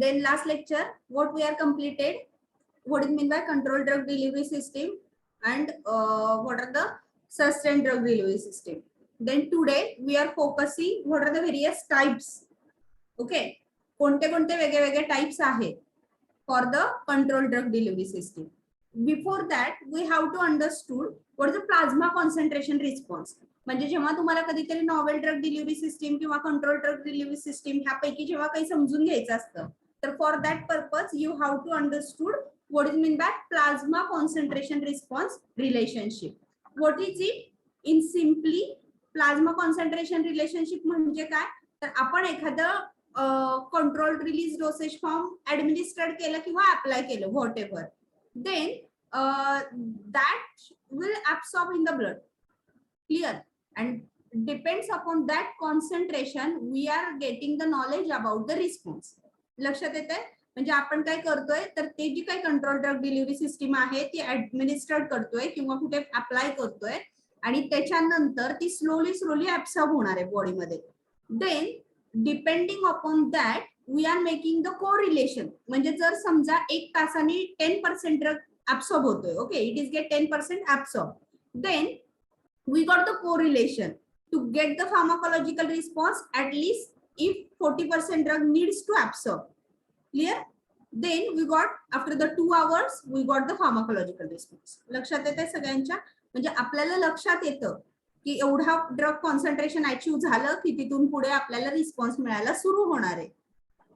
Then last lecture, what we are completed, what is mean by controlled drug delivery system, and what are the sustained drug delivery system. Then today we are focusing what are the various types. Okay, कोणते कोणते वेगळे वेगळे types आहेत for the controlled drug delivery system. Before that, we have to understood what is the plasma concentration response. म्हणजे जेव्हा तुम्हाला कधीतरी novel drug delivery system किंवा कंट्रोल ड्रग डिलिव्हरी सिस्टीम ह्यापैकी जेव्हा काही समजून घ्यायचं असतं, तर for that purpose you have to understood what is mean by plasma concentration response relationship. What is it? In simply, plasma concentration relationship म्हणजे काय, तर आपण एखादं controlled release dosage form administrate केलं किंवा अप्लाय केलं whatever, then that will absorb in the blood. Clear? And depends upon that concentration we are getting the knowledge about the response. लक्षात येते? म्हणजे आपण काय करतोय, तर ते जी काही कंट्रोल ड्रग डिलिव्हरी सिस्टीम आहे ती ऍडमिनिस्ट्रेट करतोय किंवा कुठे अप्लाय करतोय आणि त्याच्यानंतर ती स्लोली ऍब्सॉर्ब होणार आहे बॉडीमध्ये. Then depending upon that we are making the correlation. म्हणजे जर समजा 1 तासाने 10% ड्रग ऍब्सॉर्ब होतोय, okay, it is get 10% absorb, then we got the correlation to get the pharmacological response at least if 40% drug needs to absorb. Clear? Then we got after the 2 hours we got the pharmacological response. लक्षात येते सगळ्यांच्या? म्हणजे आपल्याला लक्षात येतं की एवढा drug concentration achieve झालं की तिथून पुढे आपल्याला रिस्पॉन्स मिळायला सुरू होणार आहे.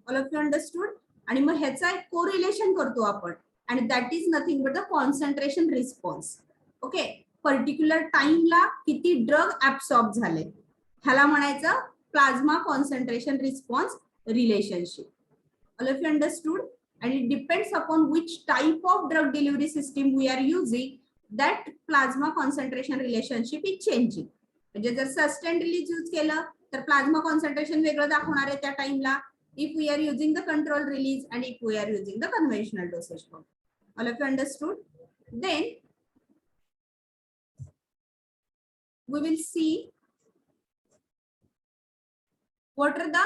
All of you understood? आणि मग ह्याचा एक कोरिलेशन करतो आपण, आणि that is nothing but the concentration response. Okay, particular टाइमला किती ड्रग ऍब्सॉर्ब झाले, ह्याला म्हणायचं plasma concentration response relationship. All of you understood? And it depends upon which type of drug delivery system we are using, that plasma concentration relationship is changing. म्हणजे जर sustained release use केलं तर plasma concentration वेगळं दाखवणार आहे त्या टाइमला, if we are using the control release and if we are using the conventional dosage form. All of you understood? Then we will see what are the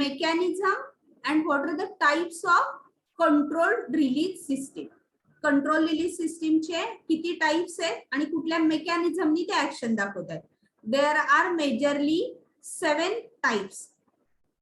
mechanism and what are the types of controlled release system. Control release system चे किती types आहेत आणि कुठल्या मेकॅनिझमनी ते action दाखवतात. There are majorly 7 types.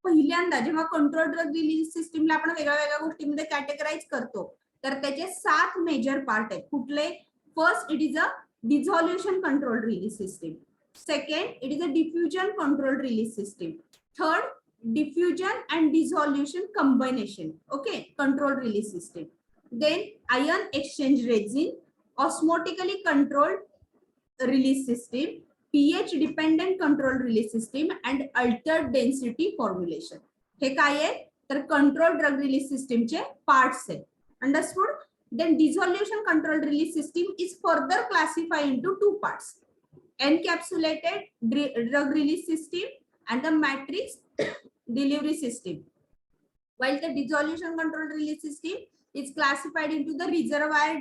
पहिल्यांदा जेव्हा control drug release सिस्टीमला आपण वेगळ्या वेगळ्या गोष्टींमध्ये कॅटेगराइज करतो, तर त्याचे 7 मेजर पार्ट आहेत. कुठले? First, it is a dissolution control release system. Second, it is a diffusion control release system. Third, diffusion and dissolution combination, okay, control release system. Then ion exchange resin, osmotically controlled release system, pH dependent control release system, and altered density formulation. हे काय आहे? तर control drug release system चे parts आहेत. Understood? Then dissolution controlled release system is further classified into 2 parts: encapsulated drug release system and the matrix delivery system. While the dissolution controlled release system is classified into the reservoir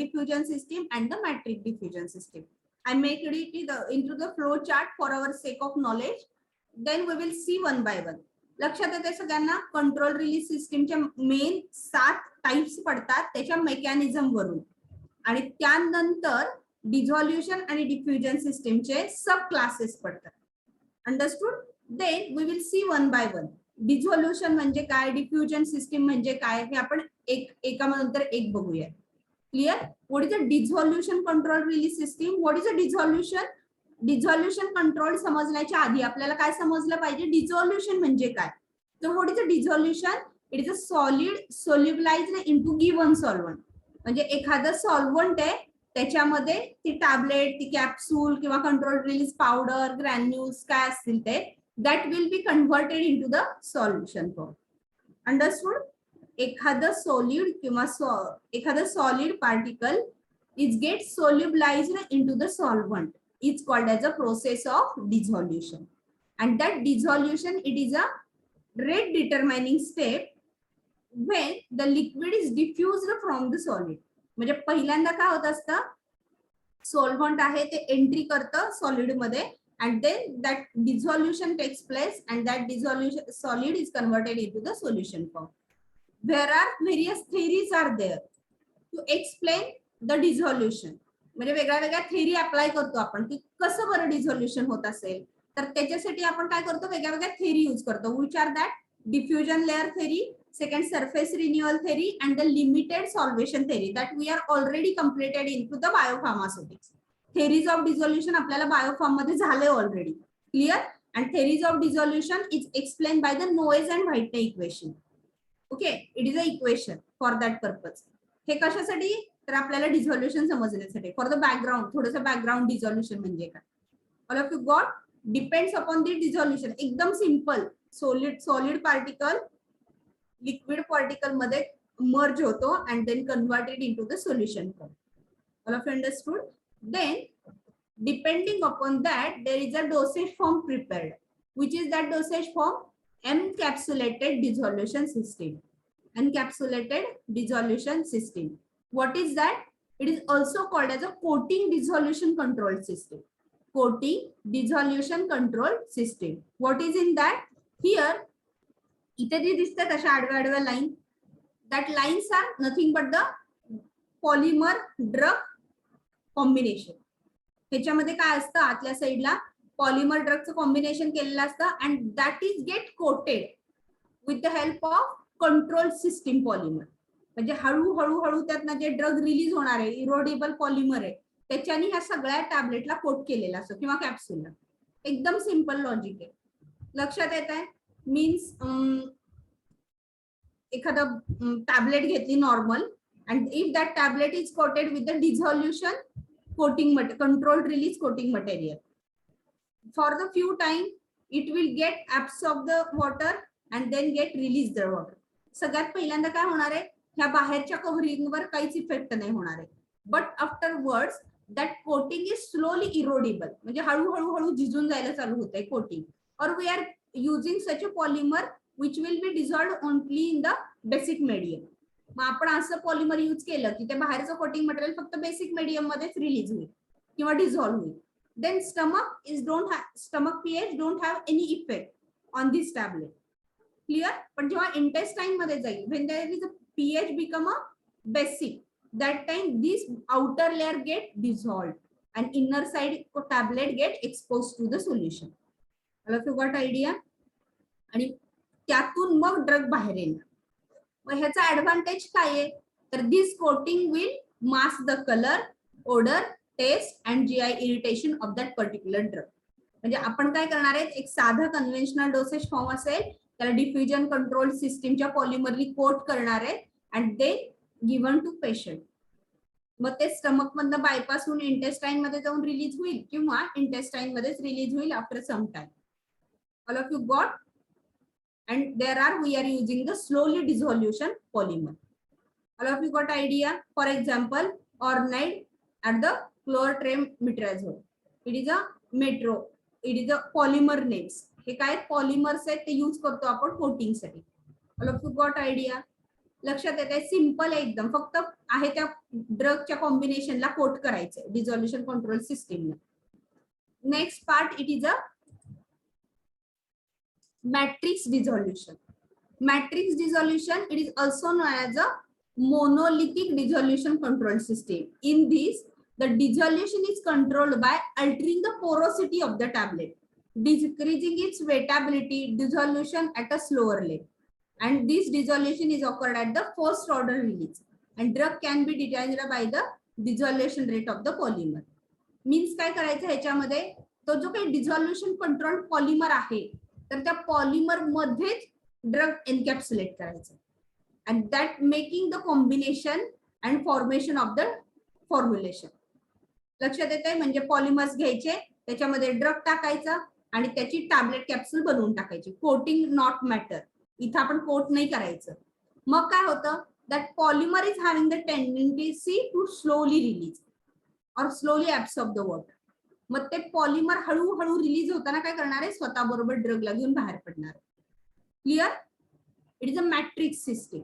diffusion system and the matrix diffusion system. I make it into the flow chart for our sake of knowledge. Then we will see one by one. लक्षात येते सगळ्यांना? Control release सिस्टीमच्या main 7 types पडतात त्याच्या mechanism वरून, आणि त्यानंतर डिझॉल्युशन आणि डिफ्युजन सिस्टीमचे सब क्लासेस पडतात. Understood? Then we will see one by one. Dissolution म्हणजे काय, डिफ्युजन सिस्टीम म्हणजे काय, हे आपण एकानंतर एक बघूया. Clear? What is a dissolution control release system? What is a dissolution? Dissolution control समजण्याच्या आधी आपल्याला काय समजलं पाहिजे? डिझॉल्युशन म्हणजे काय? तर what is a dissolution? It is a solid solubilised into given solvent. म्हणजे एखादं सॉल्व्हंट आहे, त्याच्यामध्ये ती टॅबलेट, ती कॅप्सूल किंवा कंट्रोल रिलीज पावडर, ग्रॅन्युल्स काय असतील ते, that will be converted into the solution form. Understood? एखादं सॉलिड किंवा एखादं solid particle is get solubilised into the solvent. It's called as a process of dissolution, and that dissolution, it is a rate determining step when the liquid is diffused from the solid. म्हणजे पहिल्यांदा काय होत असतं, solvent आहे ते entry करतं solid मध्ये, and then that dissolution takes place and that dissolution solid is converted into the solution form. There are various theories are there to explain the dissolution. म्हणजे वेगळ्या वेगळ्या थेरी अप्लाय करतो आपण की कसं बरं डिझोल्युशन होत असेल, तर त्याच्यासाठी आपण काय करतो, वेगळ्या वेगळ्या थेरी यूज करतो. Which are that diffusion layer theory, second surface renewal theory and the limited solvation theory that we are already completed in to the biopharmaceutics. Theories of dissolution आपल्याला बायोफार्म मध्ये झाले already. Clear? And theories of dissolution is explain by the Noyes and Whitney equation. Okay, it is a equation for that purpose. हे कशासाठी, तर आपल्याला डिझोल्युशन समजण्यासाठी. For the background, थोडंसं बॅकग्राऊंड डिझोल्युशन म्हणजे काय. All of you got? Depends upon the dissolution. एकदम simple. Solid particle liquid particle मध्ये मर्ज होतो and then converted into the solution form. All of you understood? Then depending upon that there is a dosage form prepared. Which is that dosage form? Encapsulated dissolution system. Encapsulated dissolution system. What is that? It is also called as a coating dissolution control system. Coating dissolution control system. What is in that? Here, इथे जे दिसतात अशा आडव्या आडव्या line, that lines are nothing but the polymer drug combination. ह्याच्यामध्ये काय असतं, आतल्या साईडला पॉलिमर ड्रगचं कॉम्बिनेशन केलेलं असतं and that is get coated with the help of control system polymer. म्हणजे हळूहळू हळू त्यातनं जे ड्रग रिलीज होणार आहे, इरोडेबल पॉलिमर आहे, त्याच्याने ह्या सगळ्या टॅबलेटला कोट केलेला असतो किंवा कॅप्सूलला. एकदम सिंपल लॉजिक आहे. लक्षात येत आहे? मीन्स एखादं टॅबलेट घेतली normal and if that tablet is coated with the dissolution coating controlled release coating material, for the few time it will get absorb the water and then get release the water. सगळ्यात पहिल्यांदा काय होणार आहे, ह्या बाहेरच्या covering वर काहीच effect नाही होणार आहे. But afterwards that coating is slowly erodible. म्हणजे हळूहळू हळू झिजून जायला चालू होत आहे कोटिंग. और we are using such a polymer which will be dissolved only in the basic medium. मग आपण असं पॉलिमर यूज केलं की ते बाहेरचं कोटिंग मटेरियल फक्त बेसिक मीडियम मध्येच रिलीज होईल किंवा डिझॉल्व्ह होईल. Then stomach pH don't have any effect on this tablet. Clear? पण जेव्हा intestine मध्ये जाईल, when there is a pH become a basic, that time this outer layer get dissolved and inner side tablet get exposed to the solution. All of you got idea? आणि त्यातून मग drug बाहेर येणार. मग ह्याचा advantage काय आहे, तर this coating will mask the colour, odour, taste and GI irritation of that particular drug. म्हणजे आपण काय करणार आहे, एक साधा कन्व्हेन्शनल डोसेज फॉर्म असेल, त्याला डिफ्युजन कंट्रोल सिस्टीमच्या पॉलिमरली कोट करणार आहे and they given to patient. मग ते स्टमक मधनं बायपास होऊन इंटेस्टाईन मध्ये जाऊन रिलीज होईल किंवा इंटेस्टाईन मध्येच रिलीज होईल after some time. All of you got? And there are we are using the slowly dissolution polymer. All of you got idea? For example, ऑर्नाइड at the chlorotrimazole. It is a metro. It is a polymer names. हे काय polymers आहेत, ते use करतो आपण coating साठी. All of you got idea? लक्षात येते? सिंपल आहे एकदम. फक्त आहे त्या ड्रगच्या कॉम्बिनेशनला कोट करायचं dissolution control system. Next part, it is a matrix dissolution. Matrix dissolution, it is also non as a monolithic dissolution control system. In this, the dissolution is controlled by altering the porosity of the tablet, decreasing its wettability, dissolution at a slower rate. And this dissolution is occurred at the first order release. And drug can be determined by the dissolution rate of the polymer. Means काय करायचं ह्याच्यामध्ये, तो जो काही dissolution control polymer आहे, तर त्या polymer मध्येच ड्रग एनकॅप्सुलेट करायचं. And that making the combination and formation of the formulation. लक्षात येते? म्हणजे पॉलिमर्स घ्यायचे, त्याच्यामध्ये ड्रग टाकायचा आणि त्याची टॅबलेट कॅप्सूल बनवून टाकायची. Coating not matter. इथं आपण कोट नाही करायचं. मग काय होतं, that polymer is having the tendency to slowly release और स्लोली ऍब्सॉर्ब द वॉटर. मग ते पॉलिमर हळूहळू रिलीज होताना काय करणार आहे, स्वतः बरोबर ड्रगला घेऊन बाहेर पडणार. Clear? It is a matrix system.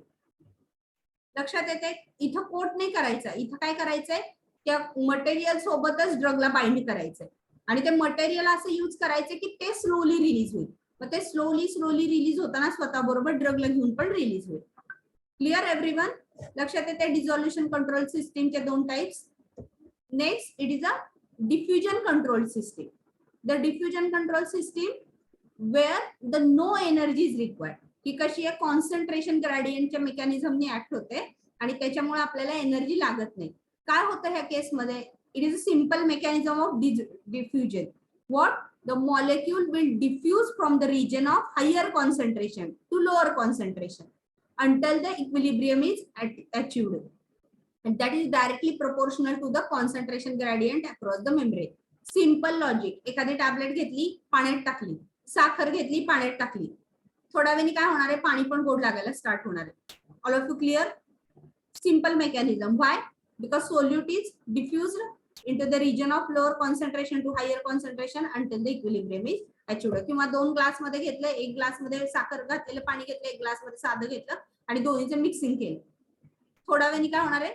लक्षात येते? इथं कोट नाही करायचं, इथं काय करायचंय, त्या मटेरियल सोबतच ड्रगला बाइंड करायचंय आणि ते मटेरियल असं यूज करायचं की ते स्लोली रिलीज होईल. मग ते स्लोली रिलीज होताना स्वतः बरोबर ड्रगला घेऊन पण रिलीज होईल. Clear everyone? लक्षात येते डिझॉल्युशन कंट्रोल सिस्टीमचे दोन types. Next it is a diffusion control system. The diffusion control system where the no energy is required. ही कशी आहे, कॉन्सन्ट्रेशन ग्रेडियंटच्या मेकॅनिझमनी ऍक्ट होते आणि त्याच्यामुळे आपल्याला एनर्जी लागत नाही. काय होतं ह्या केसमध्ये, it is a simple mechanism of diffusion. What, the molecule will diffuse from the region of higher concentration to lower concentration until the equilibrium is achieved, and that is directly proportional to the concentration gradient across the membrane. Simple logic. एखादी tablet घेतली, पाण्यात टाकली, साखर घेतली, पाण्यात टाकली, थोड्या वेळाने काय होणार आहे, पाणी पण गोड लागायला स्टार्ट होणार आहे. All of you clear? Simple mechanism. Why? Because solute is diffused into the region of lower concentration to higher concentration until the equilibrium is achieved. किंवा दोन ग्लास मध्ये घेतलं, एक ग्लास मध्ये साखर घातलेलं पाणी घेतलं, एक ग्लास मध्ये साधं घेतलं आणि दोन्हीचं मिक्सिंग केलं. थोड्या वेळाने काय होणार आहे,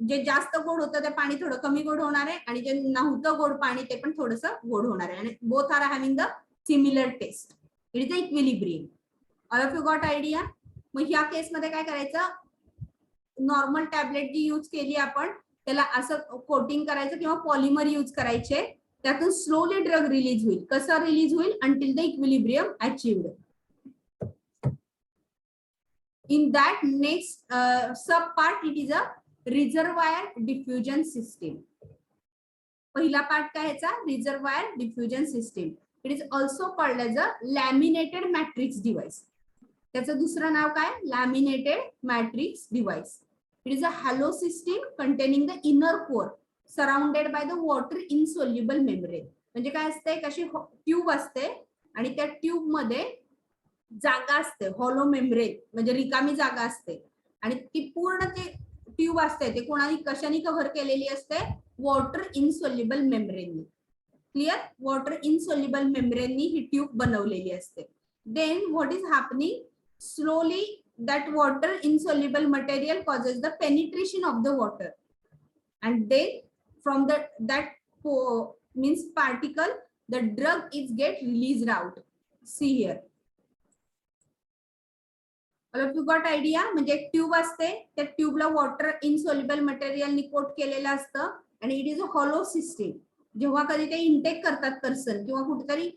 जे जास्त गोड होतं ते पाणी थोडं कमी गोड होणार आहे आणि जे नव्हतं गोड पाणी ते पण थोडंसं गोड होणार आहे आणि both are having the similar taste. It is the equilibrium. All of you got idea? मग ह्या केस मध्ये काय करायचं, नॉर्मल टॅबलेट जी यूज केली आपण त्याला असं कोटिंग करायचं किंवा पॉलिमर यूज करायचे, त्यातून स्लोली ड्रग रिलीज होईल. कसं रिलीज होईल, until the equilibrium achieved. In that next sub part it is a reservoir diffusion system. पहिला पार्ट काय ह्याचा, reservoir diffusion system. It is also called as a laminated matrix device. त्याचं दुसरं नाव काय, laminated matrix device. It is a hollow system containing the inner core surrounded by the water insoluble membrane. म्हणजे काय असते, कशी tube असते आणि त्या ट्यूब मध्ये जागा असते, हॉलो मेम्ब्रेन म्हणजे रिकामी जागा असते आणि ती पूर्ण ते ट्यूब असते ते कोणाने कशाने कव्हर केलेली असते, वॉटर इनसोल्युबल मेम्ब्रेननी. क्लिअर? वॉटर इनसोल्युबल मेम्ब्रेननी ही ट्यूब बनवलेली असते. Then what is happening, slowly that water insoluble material causes the penetration of the water, and then from that means particle the drug is get released out. See here. all of you got idea? म्हणजे एक tube असते, त्या ट्यूबला water insoluble material नि coat केलेलं असतं आणि it is a hollow system. जेव्हा कधी ते इनटेक करतात पर्सन किंवा कुठेतरी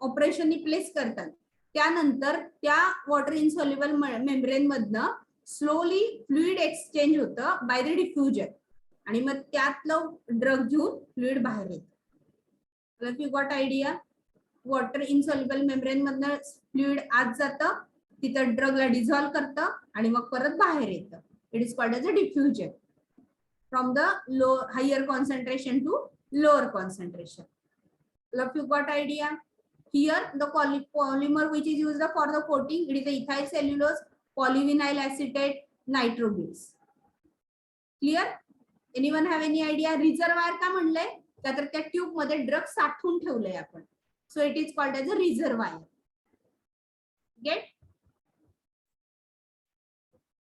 ऑपरेशन नि प्लेस करतात, त्यानंतर त्या वॉटर इनसोल्युबल मेम्ब्रेन मधनं स्लोली फ्लुइड एक्सचेंज होतं बाय द डिफ्युजन आणि मग त्यातलं ड्रग घेऊन फ्लुइड बाहेर येतं. You got idea? Water insoluble membrane मधनं फ्लुइड आत जातं, तिथं ड्रगला डिझॉल्व करतं आणि मग परत बाहेर येतं. It is called as a diffusion from the low higher concentration to lower concentration. You got idea? Here the polymer which is used for the coating, it is the ethyl cellulose, polyvinyl acetate, nitrobenes. Clear? Anyone have any idea? Reservoir का म्हणलंय, का तर त्या tube मध्ये drug साठवून ठेवलंय आपण. So it is called as a reservoir. Get?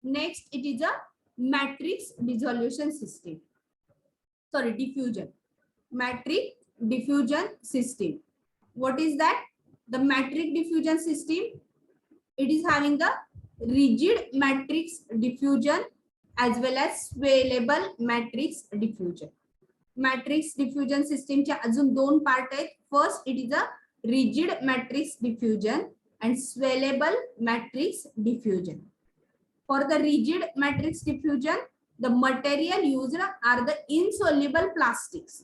Next it is a matrix dissolution system. Sorry, diffusion. Matrix diffusion system. What is that? The matrix diffusion system, it is having the rigid matrix diffusion as well as swellable matrix diffusion. Matrix diffusion system चे अजून दोन part आहेत. First it is a rigid matrix diffusion and swellable matrix diffusion. For the rigid matrix diffusion, the material used are the insoluble plastics.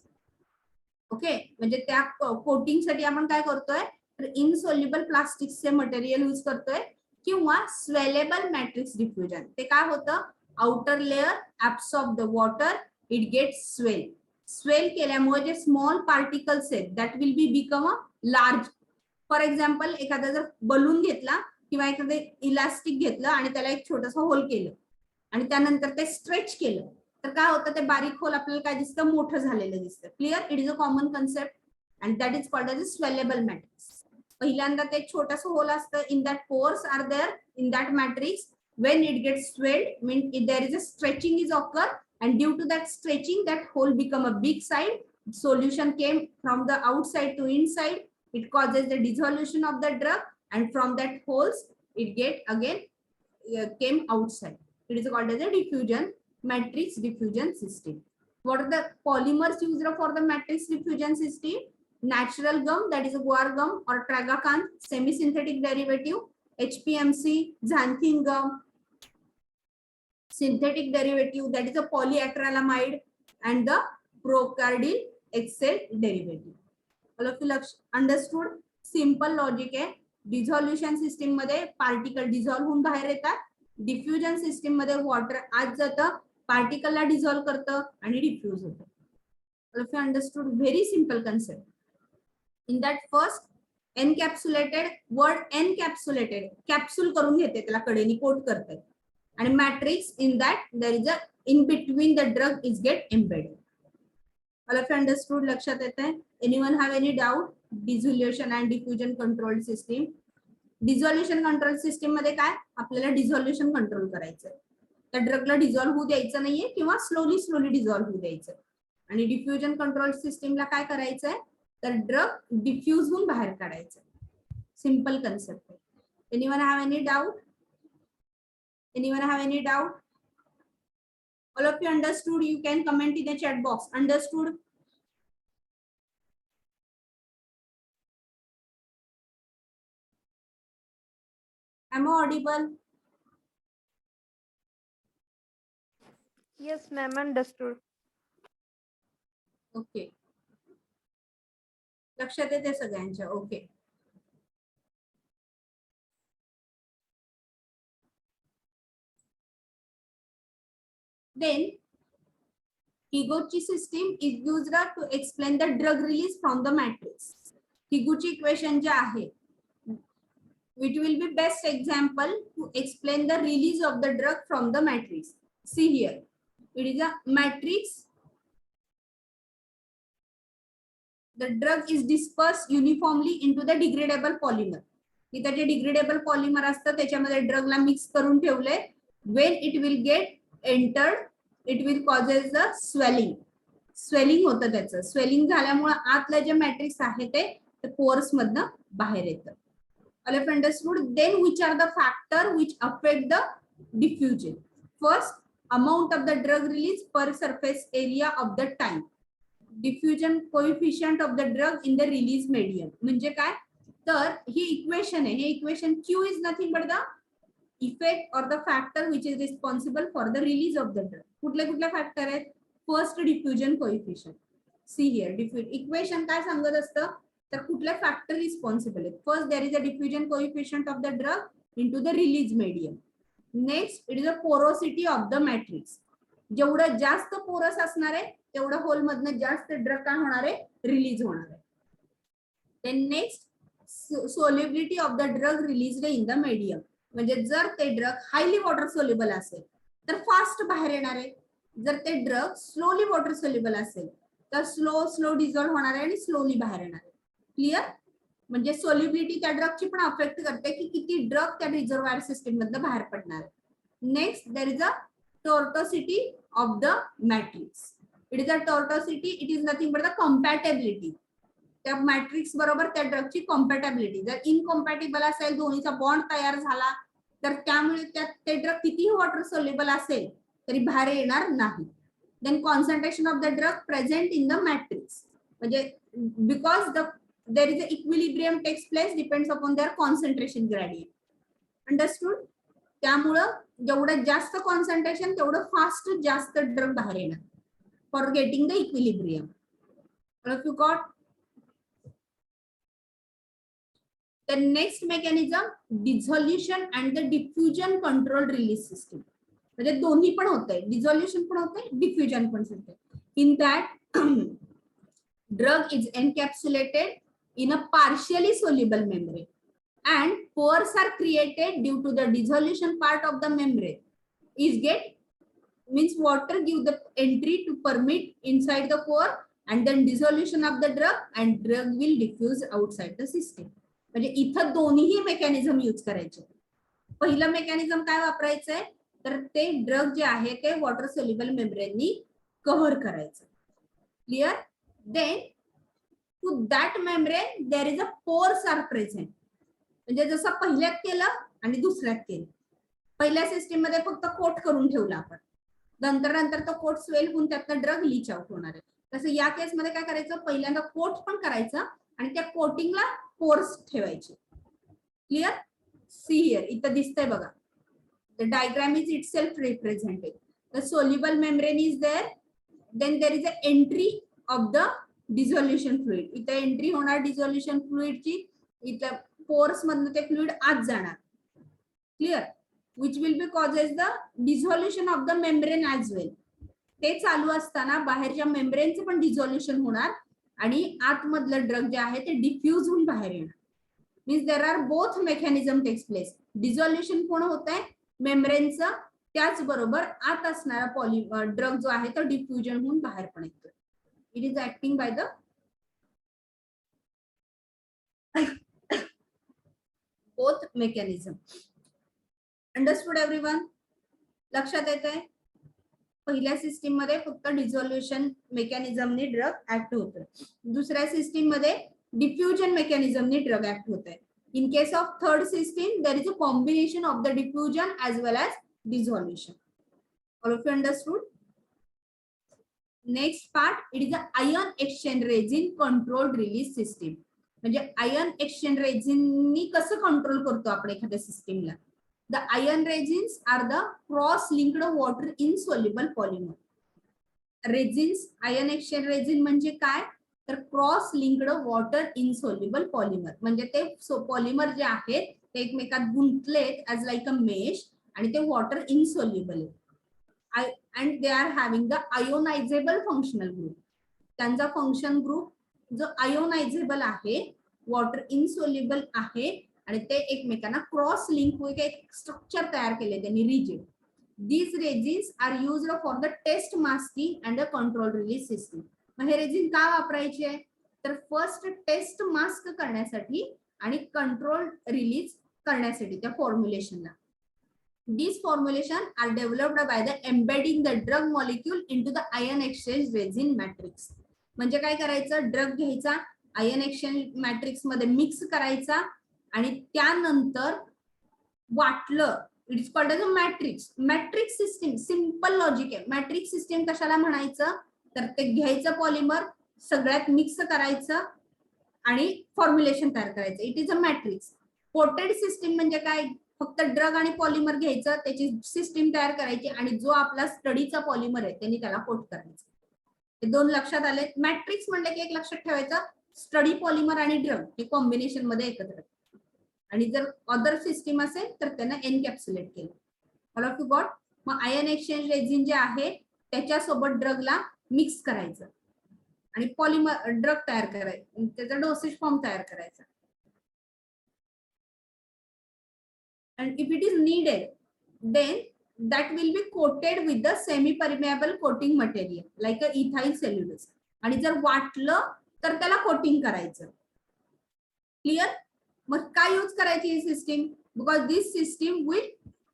Okay, म्हणजे त्या coating साठी आपण काय करतोय, तर इनसोल्युबल प्लास्टिकचे मटेरियल यूज करतोय किंवा स्वेलेबल मॅट्रिक्स डिफ्युजन. ते काय होतं, outer layer absorb the water, it gets swell. Swell केल्यामुळे जे स्मॉल पार्टिकल्स आहेत that will be become a large. For example, एखादा जर बलून घेतला किंवा एखादं इलास्टिक घेतलं आणि त्याला एक छोटंसं होल केलं आणि त्यानंतर ते स्ट्रेच केलं, तर काय होतं, ते बारीक होल आपल्याला काय दिसतं, मोठं झालेलं दिसतं. Clear? It is a common concept and that is called as a swellable matrix. पहिल्यांदा ते एक छोटंसं होल असतं, in that pores are there in that matrix. when it gets swelled, means there is a stretching is occur, and due to that stretching that hole become a big side, solution came from the outside to inside, it causes the dissolution of the drug, and from that holes it get again came outside. It is called as a diffusion, matrix diffusion system. What are the polymers used for the matrix diffusion system? Natural gum, that is a guar gum or tragacan, semi-synthetic derivative, HPMC, xanthan gum, synthetic derivative, that is a polyacrylamide, and the procardyl XL derivative. All of you understood? Simple logic आहे. डिझॉल्युशन system मध्ये particle dissolve होऊन बाहेर येतात. Diffusion system मध्ये water आत जातं, पार्टिकलला dissolve करतं आणि डिफ्यूज होतं. All of you understood? Very simple concept. In that first encapsulated, word encapsulated, capsule करून घेते, त्याला कडेनी कोट करते. And matrix, in that there is a in between the drug is get embedded. All of you understood? लक्षात येते? Anyone have any doubt? Dissolution and diffusion control system. Dissolution control system मध्ये काय, आपल्याला डिझॉल्युशन control करायचं, त्या ड्रगला dissolve होऊ द्यायचं नाहीये किंवा स्लोली डिझॉल्व होऊ द्यायचं. आणि डिफ्युजन कंट्रोल सिस्टीमला काय करायचंय, तर ड्रग डिफ्यूज होऊन बाहेर काढायचं. सिंपल कन्सेप्ट आहे. Anyone have any doubt? Anyone have any doubt? All of you understood? You can comment in the chat box. Understood? Am I audible? Yes, ma'am, understood. Okay. लक्षात येते सगळ्यांच्या? Okay. Then Higuchi system is used to explain the drug release from the matrix. Higuchi equation जे आहे, it will be best example to explain the release of the drug from the matrix. See here, it is a matrix. The drug is dispersed uniformly into the degradable polymer. इथे जे degradable polymer असतं त्याच्यामध्ये ड्रगला mix करून ठेवले. When it will get entered, it will causes the swelling. Swelling होतं त्याचं. Swelling झाल्यामुळे आतलं जे मॅट्रिक्स आहे ते पोर्स मधनं बाहेर येतं. All of you understood? Then which are the factor which affect the diffusion? First, amount of the drug release per surface area of the time. Diffusion coefficient of the drug in the release medium. म्हणजे काय, तर ही equation आहे. हे equation Q is nothing but the effect or the factor which is responsible for the release of the drug. कुठले कुठले factor आहेत? First diffusion coefficient. See here equation काय सांगत असतं, तर कुठले फॅक्टर रिस्पॉन्सिबल आहेत. First there is a diffusion coefficient of the drug into the release medium. Next it is a porosity of the matrix. जेवढं जास्त पोरस असणार आहे तेवढं होल मधनं जास्त ड्रग काय होणार आहे, रिलीज होणार आहे. Then next solubility of the drug released in the medium. म्हणजे जर ते ड्रग हायली वॉटर सोल्युबल असेल तर फास्ट बाहेर येणार आहे. जर ते ड्रग स्लोली वॉटर सोल्युबल असेल तर स्लो डिझॉल्व होणार आहे आणि स्लोली बाहेर येणार आहे. क्लिअर? म्हणजे सोल्युबिलिटी त्या ड्रगची पण अफेक्ट करते की किती ड्रग त्या रिझर्वायर सिस्टीम मधनं बाहेर पडणार आहे. Next there is a tortuosity of the matrix. It is a tortuosity, it is nothing but the compatibility. त्या मॅट्रिक्स बरोबर त्या ड्रगची कॉम्पॅटेबिलिटी. जर इनकॉम्पॅटेबल असेल, दोन्हीचा बॉन्ड तयार झाला तर त्यामुळे ते ड्रग कितीही वॉटर सोल्युबल असेल तरी बाहेर येणार नाही. Then concentration of the drug present in the matrix. म्हणजे because there is a equilibrium takes place depends upon their concentration gradient. Understood? त्यामुळं जेवढं जास्त कॉन्सन्ट्रेशन तेवढं फास्ट जास्त ड्रग बाहेर येणार for getting the equilibrium. If you got the next mechanism, dissolution and the diffusion controlled release system. म्हणजे दोन्ही पण होतंय, डिझॉल्युशन पण होतंय, डिफ्युजन पण होतंय. In that drug is encapsulated in a partially soluble membrane and pores are created due to the dissolution part of the membrane is means water give the entry to permit inside the pore and then dissolution of the drug and drug will diffuse outside the system. म्हणजे इथं दोन्ही mechanism use करायचे. पहिलं mechanism काय वापरायचंय, तर ते drug जे आहे ते वॉटर सोल्युबल मेम्ब्रेननी कव्हर करायचं. Clear? Then to that membrane there is a pores are present. म्हणजे जसं पहिल्यात केलं आणि दुसऱ्यात केलं. पहिल्या सिस्टीम मध्ये फक्त कोट करून ठेवला आपण, नंतर तो कोट स्वेल होऊन त्यातनं ड्रग लीच आउट होणार आहे. तसं या केस मध्ये काय करायचं, पहिल्यांदा कोट पण करायचं आणि त्या कोटिंगला पोर्स ठेवायचे. क्लिअर? सी हियर, इथं दिसतंय बघा. The diagram is itself represented. The soluble membrane is there. Then there is an entry of the dissolution fluid. इथे एंट्री होणार डिझोल्युशन फ्लुइड ची, इथं पोर्स मधनं ते फ्लुइड आत जाणार. Clear? Which will be causes the dissolution of the membrane as well. ते चालू असताना बाहेरच्या मेम्ब्रेनचं पण डिझोल्युशन होणार आणि आतमधलं ड्रग जे आहे ते डिफ्यूज होऊन बाहेर येणार. Means there are both mechanism takes place. Dissolution पण होत आहे मेम्ब्रेनचं, त्याचबरोबर आत असणारा ड्रग जो आहे तो डिफ्युजन होऊन बाहेर पण येतो. It is acting by the both mechanism. Understood everyone? लक्षात येत आहे? पहिल्या सिस्टीम मध्ये फक्त डिझोल्युशन मेकॅनिझमने ड्रग ऍक्ट होतोय, दुसऱ्या सिस्टीम मध्ये डिफ्युजन मेकॅनिझमने ड्रग ऍक्ट होत आहे. In case of third system, there is a combination of the diffusion as well as dissolution. All of you understood? Next part, it is the ion exchange resin controlled release system. म्हणजे ion exchange resin नी कसं control करतो आपण एखाद्या सिस्टीमला. The ion resins are the cross-linked water insoluble polymer. Resins, ion exchange resin म्हणजे काय, तर cross linked water insoluble polymer. म्हणजे ते पॉलिमर जे आहेत ते एकमेकात गुंतलेत ऍज लाईक अ मेश आणि ते वॉटर इनसोल्युबल आहे. And they are having the ionizable functional group. त्यांचा फंक्शन ग्रुप जो आयोनायझेबल आहे, वॉटर इनसोल्युबल आहे आणि ते एकमेकांना क्रॉस लिंक होईल, एक स्ट्रक्चर तयार केले त्यांनी rigid. These resins are used for the test masking and the control release system. हे रेझिन का वापरायचे आहे, तर फर्स्ट टेस्ट मास्क करण्यासाठी आणि कंट्रोल रिलीज करण्यासाठी त्या फॉर्म्युलेशनला. These formulation are developed by the embedding the drug molecule into the ion exchange resin matrix. म्हणजे काय करायचं, ड्रग घ्यायचा, आयन एक्सचेंज मॅट्रिक्स मध्ये मिक्स करायचा आणि त्यानंतर वाटलं. It is called as a matrix. Matrix system, simple logic आहे. मॅट्रिक्स सिस्टीम कशाला म्हणायचं, तर ते घ्यायचं पॉलिमर, सगळ्यात मिक्स करायचं आणि फॉर्म्युलेशन तयार करायचं. It is a matrix. Coated system म्हणजे काय, फक्त ड्रग आणि पॉलिमर घ्यायचं, त्याची सिस्टीम तयार करायची आणि जो आपला स्टडीचा पॉलिमर आहे त्यांनी त्याला कोट करायचं. हे दोन लक्षात आले. मॅट्रिक्स म्हणलं की एक लक्षात ठेवायचं, स्टडी पॉलिमर आणि ड्रग हे कॉम्बिनेशन मध्ये एकत्र, आणि जर अदर सिस्टीम असेल तर त्यांना एनकॅप्सुलेट केलं. All of you got? मग आयन एक्सचेंज रेझिन जे आहे त्याच्यासोबत ड्रगला मिक्स करायचं आणि पॉलिमर ड्रग तयार करायचं, त्याचा डोसेज फॉर्म तयार करायचा. and if it is needed then that will be coated with the semi permeable coating material like a ethyl cellulose. आणि जर वाटलं तर त्याला कोटिंग करायचं. क्लिअर? मग काय यूज करायची ही system, because this system will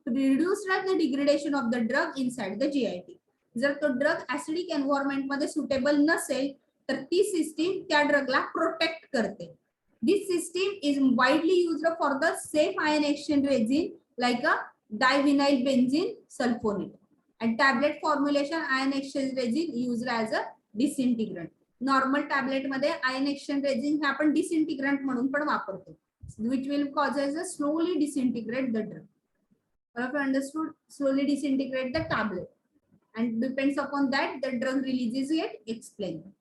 reduce the degradation of the drug inside the GIT. जर तो ड्रग ऍसिडिक एन्व्हायरमेंट मध्ये सुटेबल नसेल तर ती सिस्टीम त्या ड्रगला प्रोटेक्ट करते. This system is widely used for the safe ion exchange resin like a divinyl benzene sulfonate, and tablet formulation ion exchange resin used as a disintegrant. Normal tablet मध्ये ion exchange resin हे आपण disintegrant म्हणून पण वापरतो, which will causes a slowly disintegrate the drug. All of you understood? Slowly disintegrate the tablet, and depends upon that the drug releases get explained.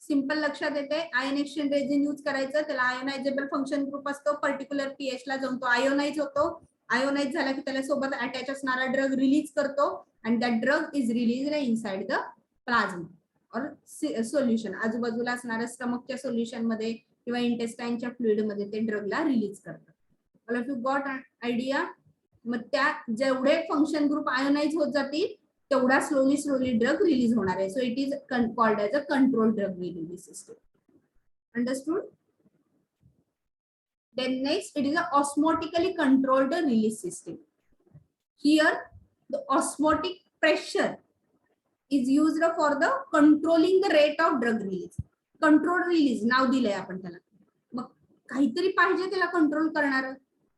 Simple लक्षात येते. Ion exchange resin use करायचं, त्याला आयोनायझेबल function group असतो, particular pH ला जाऊन तो ionise होतो. Ionise झाला की त्याला सोबत अटॅच असणारा ड्रग रिलीज करतो आणि that drug is release inside the plasma और सोल्युशन. आजूबाजूला असणाऱ्या स्टमकच्या सोल्युशन मध्ये किंवा इंटेस्टाइनच्या फ्लुइड मध्ये ते ड्रगला रिलीज करतात. All of you got idea? मग त्या जेवढे फंक्शन ग्रुप आयोनाइज होत जातील तेवढा स्लोली ड्रग रिलीज होणार आहे. So it is called as a control drug release system. Understood? Then next it is a osmotically controlled release system. Here the osmotic pressure is used for the controlling the rate of drug release. Control release नाव दिलंय आपण त्याला. मग काहीतरी पाहिजे त्याला control करणार,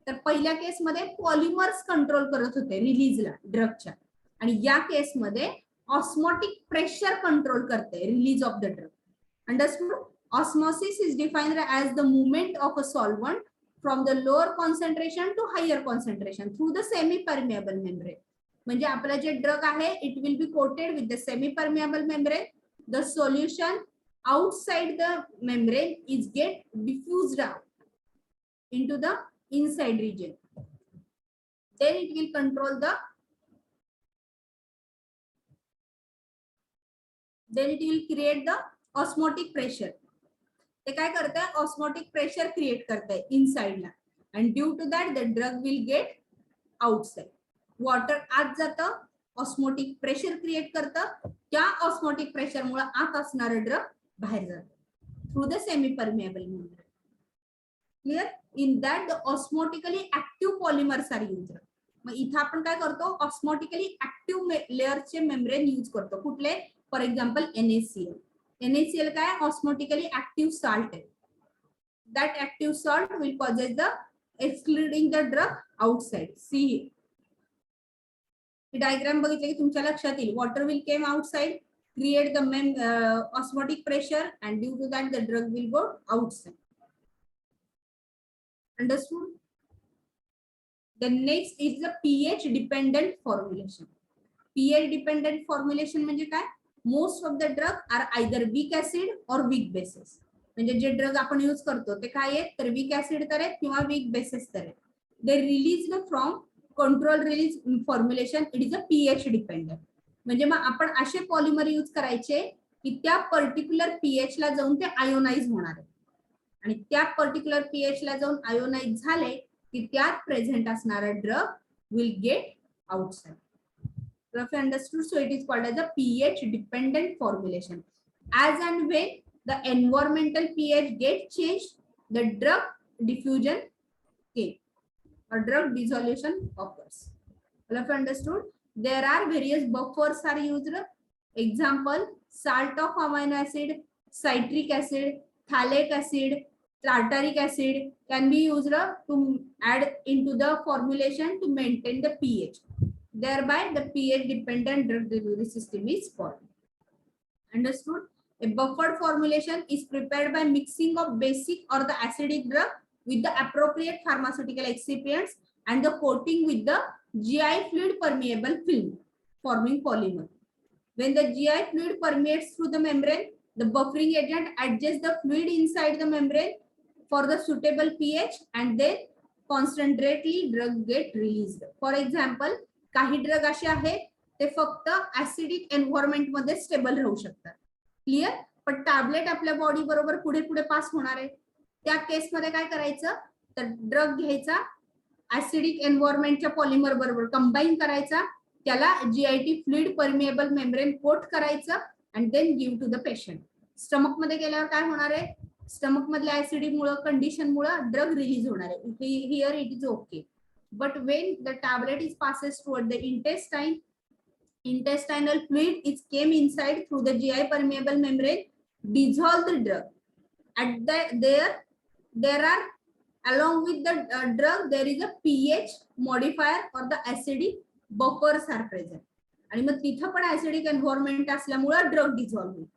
तर पहिल्या केसमध्ये पॉलिमर्स कंट्रोल करत होते रिलीजला ड्रगच्या, आणि या केसमध्ये ऑस्मोटिक प्रेशर कंट्रोल करते release of the drug. Understood? Osmosis is defined as the movement of a solvent from the lower concentration to higher concentration through the semi permeable membrane. म्हणजे आपला जे drug आहे it will be coated with the semi permeable membrane. The solution outside the membrane is get diffused out into the inside region. Then it will control the, then it will create the osmotic pressure. ते काय करते हैं? osmotic pressure create करते हैं inside ला, and due to that the drug will get outside. Water आत जातं, osmotic pressure create करतं, त्या osmotic pressure मुळे आत असणारं ड्रग बाहेर जातं through the semi permeable membrane. Clear? In that the osmotically active polymers are used. मग इथं आपण काय करतो? ऑस्मोटिकली ऍक्टिव्ह लेअरचे मेम्ब्रेन यूज करतो. कुठले? For example NaCl. NaCl काय? ऑस्मोटिकली ऍक्टिव्ह सॉल्ट आहे. That active salt will causes the excluding the drug outside. See he diagram बघितलं की तुमच्या लक्षात येईल. Water will came outside, create the osmotic pressure, and due to that the drug will go outside. Understood? The next is the pH dependent formulation. pH dependent formulation म्हणजे काय? Most of the drug are either weak acid or weak bases. म्हणजे जे drug आपण use करतो ते काय आहेत? तर weak acid तर आहेत किंवा weak bases तर आहेत. They released from control release formulation. It is a pH dependent. म्हणजे मग आपण असे पॉलिमर यूज करायचे की त्या पर्टिक्युलर पीएच ला जाऊन ते आयोनाइज होणार आहे, आणि त्या पर्टिक्युलर पीएच ला जाऊन आयोनाइज झाले की त्यात प्रेझेंट असणारा drug will get outside. Roughly understood? So it is called as a pH dependent formulation. As and when the environmental pH gets changed, the drug diffusion came or drug dissolution occurs. Roughly understood? There are various buffers are used. Example, salt of amino acid, citric acid, phthalic acid, tartaric acid can be used to add into the formulation to maintain the pH. Thereby the pH dependent drug delivery system is formed. Understood? A buffered formulation is prepared by mixing of basic or the acidic drug with the appropriate pharmaceutical excipients and the coating with the GI fluid permeable film, forming polymer. When the GI fluid permeates through the membrane, the buffering agent adjusts the fluid inside the membrane for the suitable pH, and then concentratedly drug get released. For example, काही drug असे आहेत ते फक्त acidic environment मध्ये stable राहू शकतात. Clear? पण tablet आपल्या बॉडी बरोबर पुढे पुढे पास होणार आहे. त्या केस मध्ये काय करायचं? तर ड्रग घ्यायचा, ऍसिडिक एन्व्हायरमेंटच्या पॉलिमर बरोबर कंबाईन करायचा, त्याला GIT fluid permeable membrane coat करायचं, and then give to the patient. Stomach मध्ये गेल्यावर काय होणार आहे? स्टमक मधल्या ऍसिडिक मुळे, कंडिशन मुळे ड्रग रिलीज होणार आहे. Here it is okay. But when the tablet is passes toward the intestine, intestinal fluid is came inside through the GI permeable membrane, dissolve the drug. At there are along with the drug there is a pH modifier or the acidic buffers are present. आणि मग तिथं पण acidic environment असल्यामुळे drug dissolve होईल.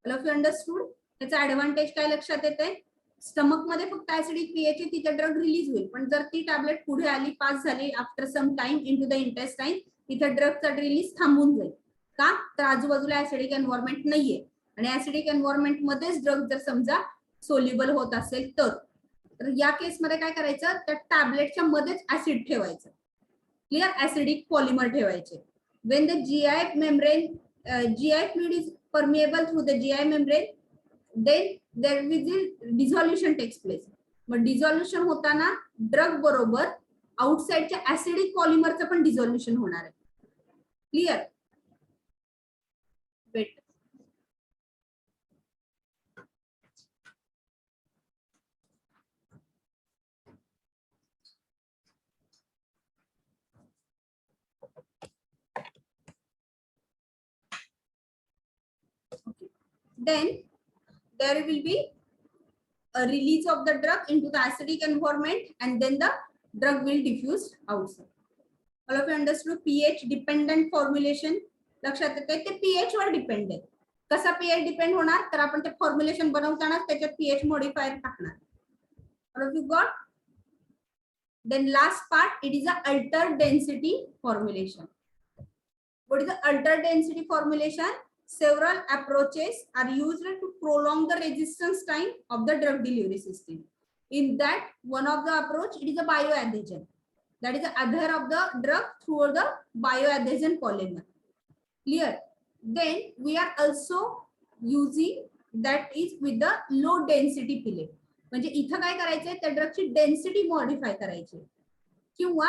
All understood? त्याचा advantage काय लक्षात येते? स्टमक मध्ये फक्त ऍसिडिक पीएच आहे, तिथे ड्रग रिलीज होईल. पण जर ती टॅबलेट पुढे आली, पास झाली after some time into the intestine, तिथे ड्रगचा रिलीज थांबून जाईल. का? तर आजूबाजूला ऍसिडिक एन्व्हायरमेंट नाहीये, आणि ऍसिडिक एन्व्हायरमेंट मध्येच ड्रग जर समजा सोल्युबल होत असेल तर या केस मध्ये काय करायचं? त्या टॅबलेटच्या मध्येच ऍसिड ठेवायचं. क्लिअर? ऍसिडिक पॉलिमर ठेवायचे. Wien the GI membrane, GI fluid is permeable through the GI membrane, then there will dissolution takes place. मग डिझॉल्युशन होताना ड्रग बरोबर आउटसाइडच्या ऍसिडिक पॉलिमरचं पण डिझॉल्युशन होणार आहे. Clear? Wait. Then there will be a release of the drug into the acidic environment, and then the drug will diffuse outside. All of you understood? pH dependent formulation. लक्षात येते ते pH वर depend आहे. कसा pH depend होणार तर आपण ते फॉर्म्युलेशन बनवताना त्याच्यात pH मॉडिफायर टाकणार. All of you got? Then last part, it is a altered density formulation. What is the altered density formulation? Several approaches are used to prolong the resistance time of the drug delivery system. In that, one of the approach, it is a bioadhesion. That is the adhere of the drug through the bioadhesion polymer. Clear? Then we are also using that is with the low density pellet. म्हणजे इथं काय करायचंय त्या ड्रगची density modify करायची किंवा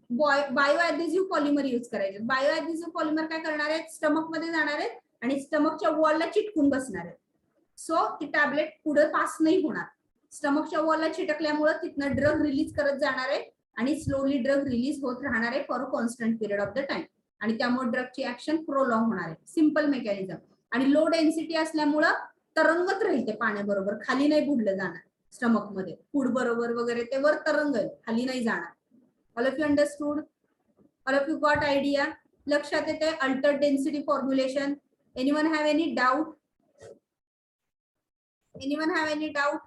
बायोएडेसिव्ह polymer use करायचे. बायोएडेसिव्ह polymer काय करणार आहेत स्टमक मध्ये जाणार आहेत आणि स्टमकच्या वॉलला चिटकून बसणार आहेत. सो ती टॅबलेट पुढे पास नाही होणार. स्टमकच्या वॉलला चिटकल्यामुळे तिथनं ड्रग रिलीज करत जाणार आहे आणि स्लोली ड्रग रिलीज होत राहणार आहे for a constant period of the time आणि त्यामुळे ड्रगची ऍक्शन प्रोलॉंग होणार आहे. Simple mechanism. आणि लो डेन्सिटी असल्यामुळं तरंगत राहते पाण्याबरोबर, खाली नाही बुडलं जाणार. स्टमक मध्ये फूड बरोबर वगैरे ते वर तरंगल, खाली नाही जाणार. All of you understood? All of you got idea? लक्षात येते altered density formulation? Anyone have any doubt? Anyone have any doubt?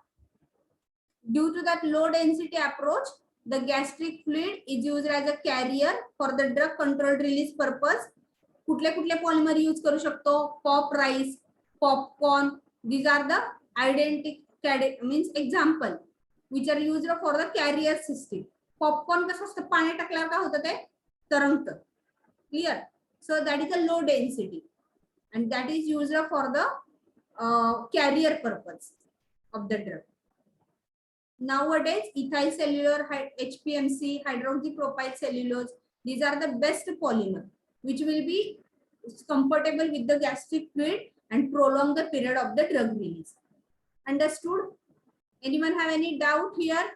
Due to that low density approach, the gastric fluid is used as a carrier for the drug controlled release purpose. कुठले कुठले polymer use करू शकतो? Pop rice, popcorn, these are the identical means example which are used for the carrier system. Popcorn कसं असतं पाणी टाकल्यावर काय होतं ते तरंगतं. Clear? So that is a low density and that is used for the carrier purpose of the drug. Nowadays, ethyl cellular, HPMC, hydroxypropyl cellulose, these are the best polymer which will be compatible with the gastric fluid and prolong the period of the drug release. Understood? Anyone have any doubt here?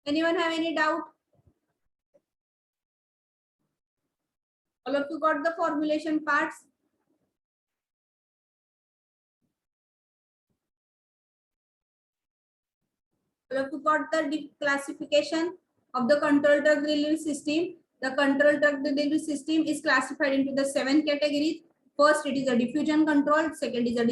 Anyone have any doubt? All of you got the formulation parts? All of you got the classification of the controlled drug delivery system. The controlled drug delivery system is classified into the 7 categories. First, it is a diffusion control. Second is a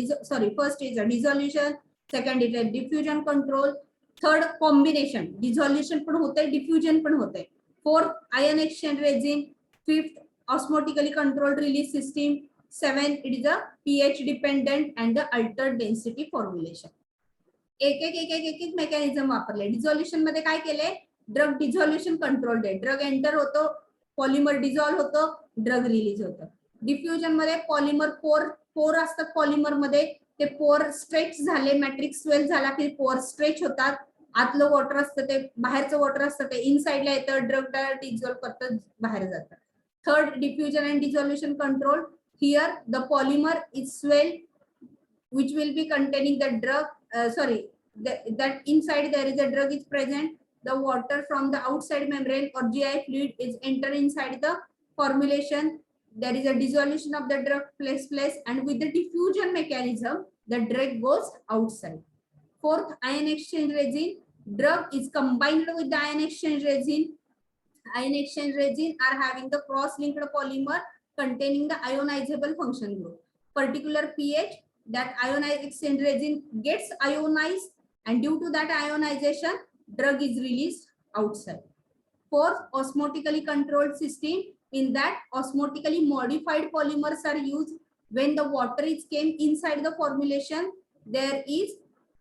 first is a dissolution. Second is a diffusion control. Third, combination. Dissolution पण होते, diffusion पण होते. Fourth, ion exchange resin. Fifth, osmotically controlled release system. Seventh, it is a pH dependent and the altered density formulation. एक mechanism वापरले. Dissolution मध्ये काय केले? Drug dissolution controlled आहे. ड्रग एंटर होतो, पॉलिमर डिझॉल्व्ह होतो, ड्रग रिलीज होतं. Diffusion मध्ये पॉलिमर पोर असतात पॉलिमर मध्ये, ते पोर स्ट्रेच झाले, मॅट्रिक्स स्वेल झाला की पोर स्ट्रेच होतात. आतलं वॉटर असतं ते बाहेरचं वॉटर असतं ते इनसाइडला येतं, ड्रग डायरेक्ट डिझॉल्व्ह करतं, बाहेर जातं. Third, diffusion and dissolution control. Here the polymer is swell which will be containing the drug, that inside there is a drug is present. The water from the outside membrane or GI fluid is enter inside the formulation. There is a dissolution of the drug place and with the diffusion mechanism, the drug goes outside. Fourth, ion exchange resin. Drug is combined with the ion exchange resin. Ion exchange resin are having the cross-linked polymer containing the ionizable function group. Particular pH, that ionized exchange resin gets ionized and due to that ionization, drug is released outside. Fourth, osmotically controlled system. In that, osmotically modified polymers are used. When the water is came inside the formulation, there is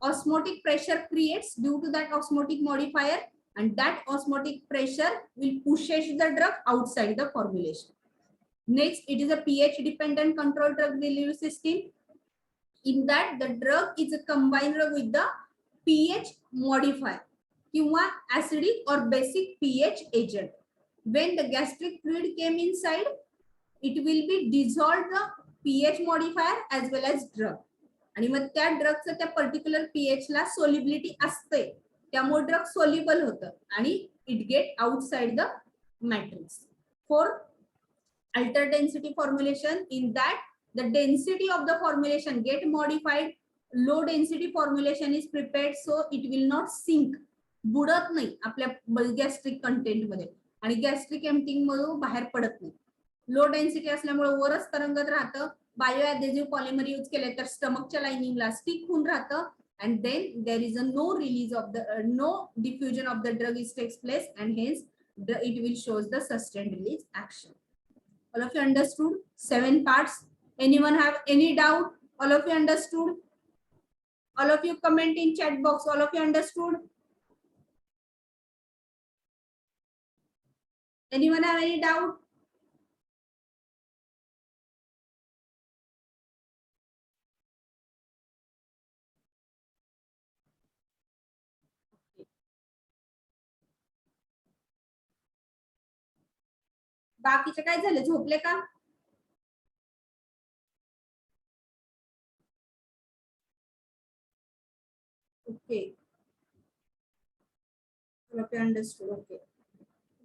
osmotic pressure creates due to that osmotic modifier and that osmotic pressure will pushes the drug outside the formulation. Next, it is a pH dependent controlled drug delivery system. In that, the drug is combined with the pH modifier किंवा acidic or basic pH agent. When the gastric fluid came inside, it will be dissolved the pH modifier as well as drug. आणि मग त्या ड्रगचं त्या particular pH ला solubility असते, त्यामुळे drug soluble होतं आणि it get outside the matrix. Fourth, altered density formulation. In that, the density of the formulation get modified. Low density formulation is prepared so it will not sink. बुडत नाही आपल्या gastric content मध्ये आणि gastric emptying मधून बाहेर पडत नाही. Low density असल्यामुळे वरच तरंगत राहतं. बायो ऍडेसिव्ह पॉलिमर यूज केले तर स्टमकच्या लाइनिंगला स्टिक होऊन राहतं. And then there is a no release of the no diffusion of the drug is takes place, and hence it will shows the sustained release action. All of you understood 7 parts? Anyone have any doubt? All of you understood? All of you comment in chat box. All of you understood? Anyone have any doubt? बाकीचे काय झाले, झोपले का? Okay. All of you understood? Okay.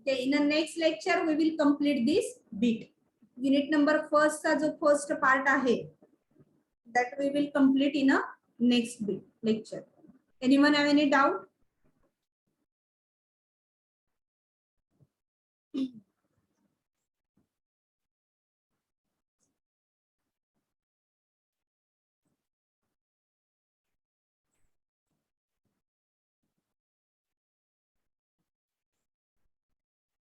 Okay, in the next lecture we will complete this bit. Unit number first चा जो first part आहे that we will complete in a next bit lecture. Anyone have any doubt?